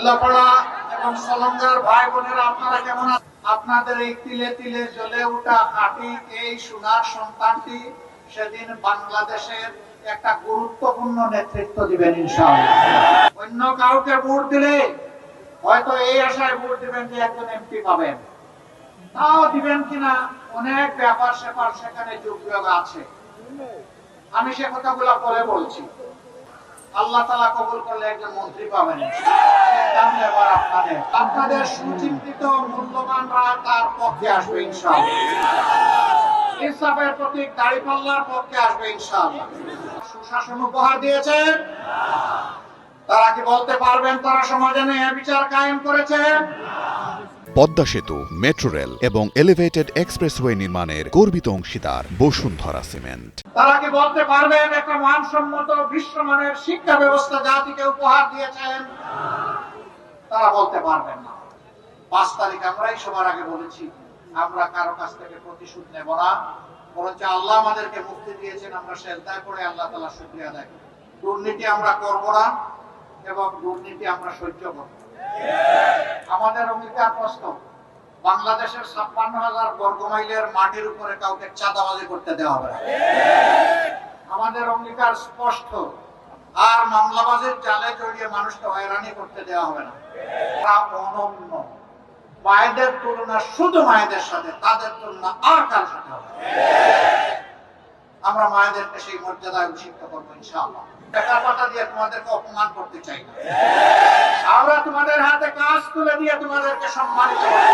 উল্লাপাড়া এবং সলঙ্গার ভাই বোনেরা আপনারা কেমন আছেন? আপনাদের এই তিলে তিলে জ্বলে ওঠা খাঁটি এই সোনার সন্তানটি সেদিন বাংলাদেশের একটা গুরুত্বপূর্ণ নেতৃত্ব দিবেন ইনশাআল্লাহ। অন্য কাউকে ভোট দিলে হয়তো এই আশায় ভোট দিবেন যে একজন এমপি পাবেন, তাও দিবেন কিনা অনেক ব্যাপার স্যাপার সেখানে যোগ আছে। আমি সে কথাগুলো পরে বলছি। আল্লাহ তাআলা কবুল করলে একজন মন্ত্রী পাবেন। আপনাদের সুচিন্তিত মূল্যবান রায় তার পক্ষে আসবে ইনশাআল্লাহ। ইনসাফের প্রতীক দাঁড়িপাল্লার পক্ষে আসবে ইনশাআল্লাহ। সুশাসন উপহার দিয়েছে, তারা কি বলতে পারবেন তারা সমাজে ন্যায় বিচার কায়েম করেছে? পদ্মা সেতু, মেট্রো রেল এবং এলিভেটেড এক্সপ্রেসওয়ে নির্মাণের গর্বিত অংশীদার বসুন্ধরা সিমেন্ট। তারা কি বলতে পারবেন একটা মানসম্মত বিশ্বমানের শিক্ষা ব্যবস্থা জাতিকে উপহার দিয়েছেন? তারা বলতে পারবেন না। 5 তারিখ আমরাই সবার আগে বলেছি, আমরা কারো কাছ থেকে প্রতিশোধ নেব না, বরঞ্চ আল্লাহ আমাদেরকে মুক্তি দিয়েছেন, আমরা সেজদায় পড়ে আল্লাহ তাআলা শুকরিয়া আদায় করি। দুর্নীতি আমরা করব না এবং দুর্নীতি আমরা সহ্য করব। আমাদের অঙ্গীকার প্রস্তুত, বাংলাদেশের 56,000 বর্গমাইলের মাটির উপরে কাউকে চাঁদাবাজি করতে দেওয়া হবে না। আমাদের অঙ্গীকার স্পষ্ট, আর মামলাবাজির জালে জড়িয়ে মানুষকে হয়রানি করতে দেওয়া হবে না। তারা অনন্য, মায়েদের তুলনা শুধু মায়েদের সাথে, তাদের তুলনা আর কারোর সাথে হবে। আমরা মায়েদেরকে সেই মর্যাদায় অভিষিক্ত করবো ইনশাআল্লাহ। টাকা পাতা দিয়ে তোমাদেরকে অপমান করতে চাই না, আমরা তোমাদের হাতে কাজ তুলে দিয়ে তোমাদেরকে সম্মানিত করব।